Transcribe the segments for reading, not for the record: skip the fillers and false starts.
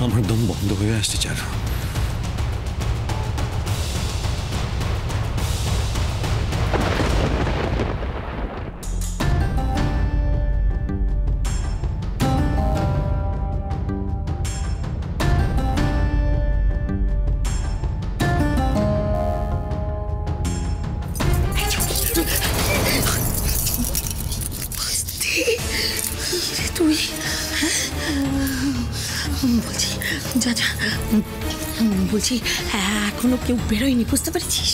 আমার দম বন্ধ হয়ে আসছে চারু। তুই বলছি যা যা বলছি এখনো কেউ বেরোয়নি, বুঝতে পেরেছিস?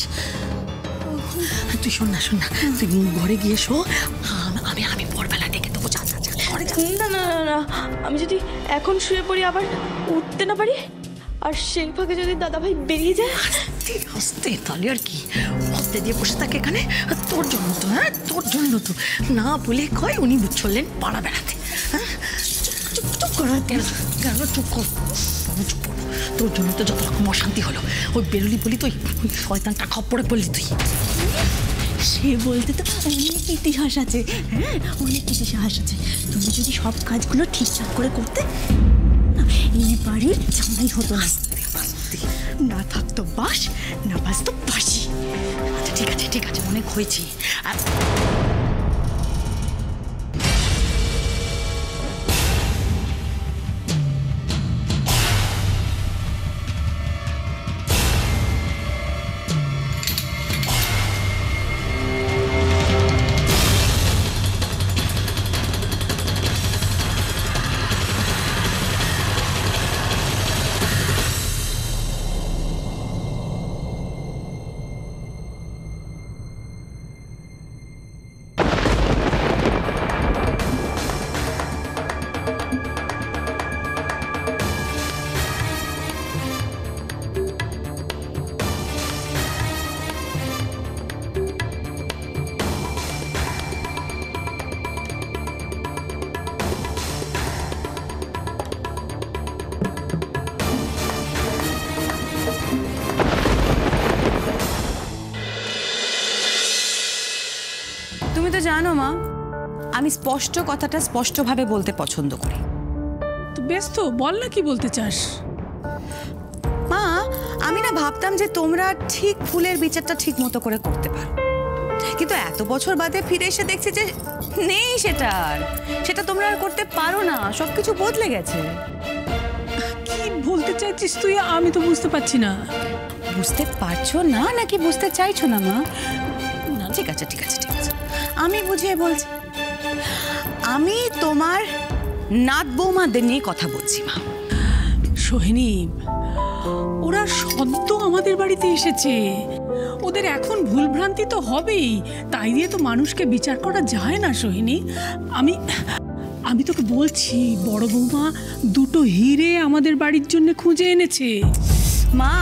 তুই শোন না তুই ঘরে গিয়ে শো, আমি ভোরবেলা ডেকে দেবো। যা যা যা ঘরে যা। না না না না, আমি যদি এখন শুয়ে পড়ি আবার উঠতে না পারি, আর সেই ফাঁকে যদি দাদাভাই বেরিয়ে যায়। আস্তে তাহলে আর কি, হতে দিয়ে বসে থাকে এখানে তোর জন্য তো। হ্যাঁ তোর জন্য তো না বলে কয় উনি চললেন পাড়া বেড়াতে। হ্যাঁ চুপ কর, কেন চুপ কর, চুপ কর। তোর জন্য তো যত রকম অশান্তি হলো, ওই বেরোলি বলি তুই ওই শয়তানটা খপ্পরে পড়লি তুই। সে বলতে তো অনেক ইতিহাস আছে। হ্যাঁ অনেক ইতিহাস আছে। তুমি যদি সব কাজগুলো ঠিকঠাক করে করতে, এই বাড়ির জামাই হতো না। না থাকতো বাস, না বাসতো বাসি। আচ্ছা ঠিক আছে অনেক হয়েছি। তুমি তো জানো মা, আমি স্পষ্ট কথাটা স্পষ্টভাবে বলতে পছন্দ করি। তো বেশ, তো বল না কি বলতে চাস। মা আমি না ভাবতাম যে তোমরা ঠিক ফুলের বিচারটা ঠিক মতো করে করতে পারো, কিন্তু এত বছর বাদে ফিরে এসে দেখছি যে নেই সেটা তোমরা আর করতে পারো না, সবকিছু বদলে গেছে। কি বলতে চাইছিস তুই, আমি তো বুঝতে পারছি না। বুঝতে পারছো না নাকি বুঝতে চাইছো না মা? না ঠিক আছে আমি বুঝিয়ে বলছি। আমি তোমার নাত বৌমাদের নিয়ে কথা বলছি মা। সোহিনী, ওরা সদ্য আমাদের বাড়িতে এসেছে, ওদের এখন ভুলভ্রান্তি তো হবেই, তাই দিয়ে তো মানুষকে বিচার করা যায় না সোহিনী। আমি তোকে বলছি, বড় বৌমা দুটো হিরে আমাদের বাড়ির জন্য খুঁজে এনেছে। মা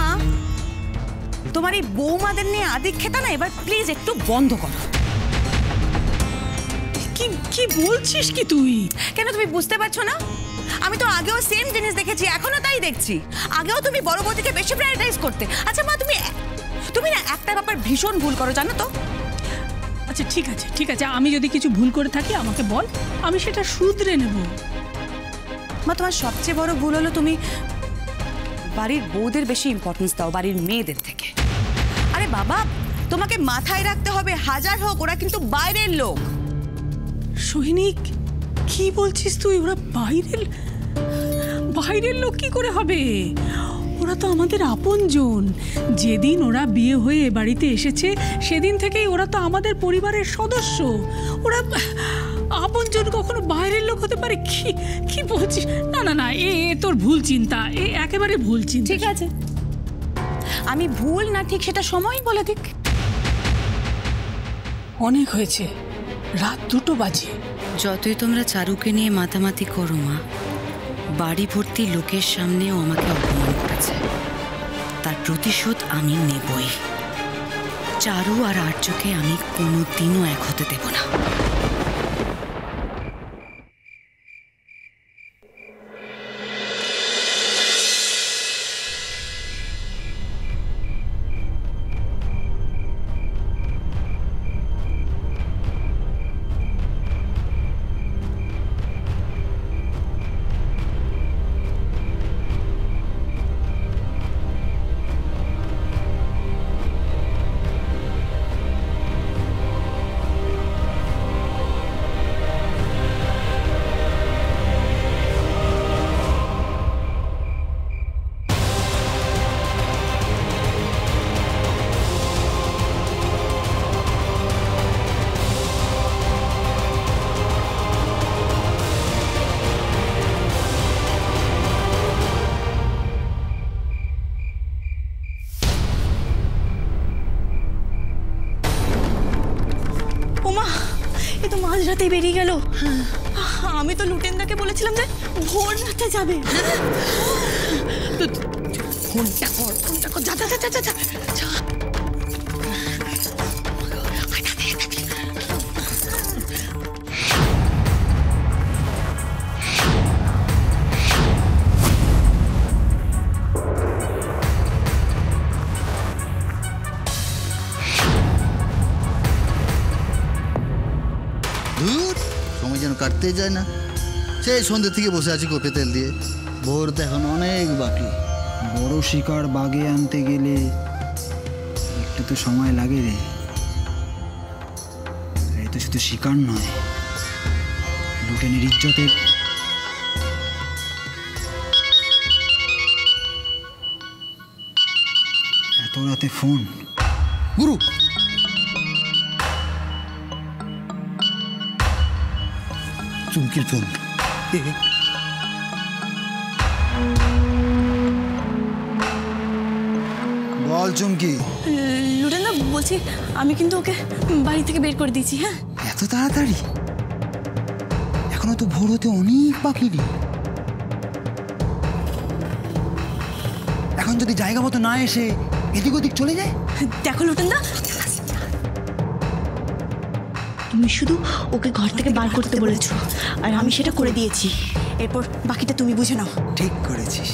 তোমার এই বৌমাদের নিয়ে আদিক্ষেতা না এবার প্লিজ একটু বন্ধ করো। কি বলছিস কি তুই? কেন তুমি বুঝতে পারছো না? আমি তো আগেও সেম জিনিস দেখেছি, এখনো তাই দেখছি। আগেও তুমি বড় বৌদিকে বেশি প্রায়োরিটাইজ করতে। আচ্ছা মা তুমি না একটা ব্যাপার ভীষণ ভুল করো জানো তো। আচ্ছা ঠিক আছে, আমি যদি কিছু ভুল করে থাকি আমাকে বল, আমি সেটা শুধরে নেব। মা তোমার সবচেয়ে বড় ভুল হলো তুমি বাড়ির বউদের বেশি ইম্পর্টেন্স দাও বাড়ির মেয়েদের থেকে। আরে বাবা তোমাকে মাথায় রাখতে হবে, হাজার হোক ওরা কিন্তু বাইরের লোক। সোহিনী কি বলছিস তুই? ওরা বাইরের লোক কি করে হবে? ওরা তো আমাদের আপনজন। যেদিন ওরা বিয়ে হয়ে এ বাড়িতে এসেছে সেদিন থেকেই ওরা তো আমাদের পরিবারের সদস্য। ওরা আপনজন কখনো বাইরের লোক হতে পারে? কি বলছিস? না এ তোর ভুল চিন্তা, এ একেবারে ভুল চিন্তা। ঠিক আছে, আমি ভুল না ঠিক সেটা সময় বলে দিক। অনেক হয়েছে, রাত 2টো বাজে। যতই তোমরা চারুকে নিয়ে মাতামাতি করো মা, বাড়ি ভর্তি লোকের সামনেও আমাকে অপমান করেছে, তার প্রতিশোধ আমি নেবই। চারু আর আর্যকে আমি কোনোদিনও এক হতে দেব না। এ তো মাঝরাতে বেরিয়ে গেল। আমি তো লুটেনদাকে বলেছিলাম যে ভোর রাতে যাবে। ফোনটা কর, যা যা যা যা যা যা। ধুর, সময় যেন কাটতেই যায় না। সেই সন্ধ্যে থেকে বসে আছি কোপে তেল দিয়ে। ভোর তো এখন অনেক বাকি। বড় শিকার বাগে আনতে গেলে একটু তো সময় লাগে রে। এই তো শুধু শিকার নয়, লুটেনের ইজ্জতের। এত রাতে ফোন? গুরু, চুমকির ফোন। বল চুমকি। লুটেনদা বলছি, আমি কিন্তু ওকে বাড়ি থেকে বের করে দিয়েছি। হ্যাঁ, এত তাড়াতাড়ি? এখনো তো ভোর হতে অনেক বাকি রে। এখন যদি জায়গা মতো না এসে এদিক ওদিক চলে যায়? দেখো লুটেনদা, তুমি শুধু ওকে ঘর থেকে বার করতে বলেছো, আর আমি সেটা করে দিয়েছি। এরপর বাকিটা তুমি বুঝে নাও। ঠিক করেছিস।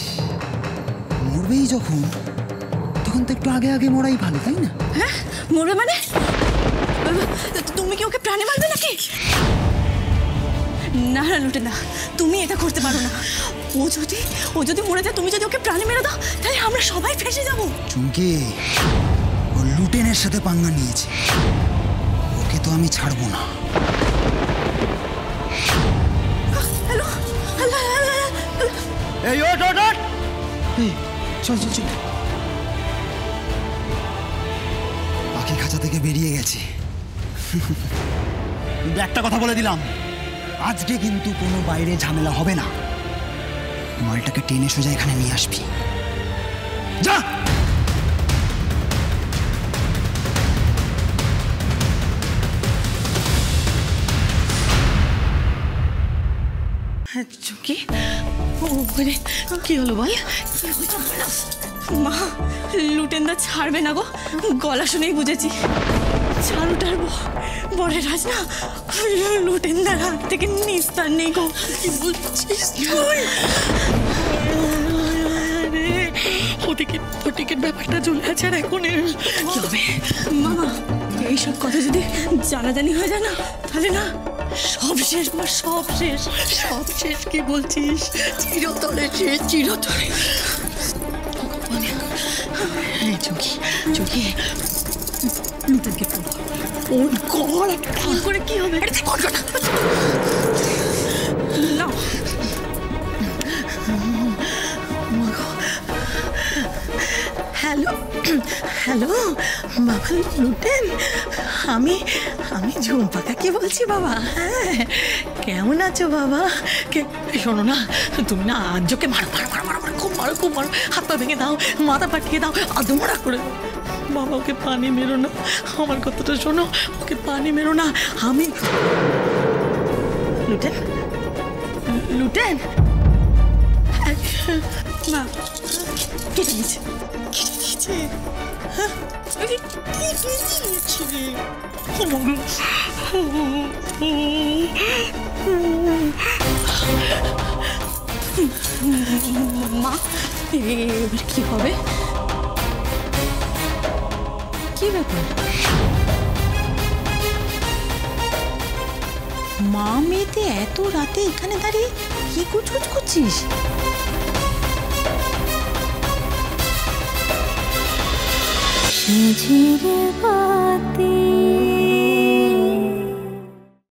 মরবেই যখন, তখন তো একটু আগে আগে মরাই ভালো, তাই না? হ্যাঁ, মরবে মানে? তুমি কি ওকে প্রাণে মারবে নাকি? না না লুটেনদা, তুমি এটা করতে পারো না। ও যদি মরে যায়, তুমি যদি ওকে প্রাণে মেরে দাও, তাহলে আমরা সবাই ফেঁসে যাবো। চুমকি, ও লুটেনের সাথে পাঙ্গা নিয়েছে, ওকে তো আমি ছাড়বো না। Hello hello hello. এই ওঠ ওঠ ওঠ। এই চল চল চল। পাখি খাঁচা থেকে বেরিয়ে গেছে। কিন্তু একটা কথা বলে দিলাম, আজকে কিন্তু কোনো বাইরে ঝামেলা হবে না। মালটাকে টেনে সোজা এখানে নিয়ে আসবি। যা। চুমকি, ওরে কি হলো বল? মা, লুটেনদা ছাড়বে না গো। গলা শুনেই বুঝেছি। চারুটার বরের রাজ না, লুটেনদার হাত থেকে নিস্তার নেই গো। কি বলছিস তুই? ওটিকের ব্যাপারটা চলে আছে, আর এখন কি হবে? মামা, এইসব কথা যদি জানাজানি হয়ে যায় না, তাহলে না সব শেষ মা, সব শেষ। সব শেষ কি বলছিস? চিরতরে শেষ, চিরতরে। চুমকি চুমকি, লুটেনকে ফোন কর। ফোন করে কি হবে? না, হ্যালো হ্যালো বাবা, লুটেন, আমি ঝুম্পা কাকি বলছি বাবা। হ্যাঁ, কেমন আছো বাবা? শোনো না, তুমি না আজকে মারো মারো মারো মারো, খুব মারো খুব মারো, হাত পা ভেঙে দাও, মাথা পাঠিয়ে দাও, আদমরা করে দাও বাবা। ওকে পানি মেরো না, আমার কথাটা শোনো, ওকে পানি মেরো না। আমি লুটেন লুটেন না, কেটে দিচ্ছে। মা, এবার কি হবে? কি ব্যাপার? মা মেয়েতে এত রাতে এখানে দাঁড়িয়ে কি কুচকুচ করছিস? ঝিরে বাতি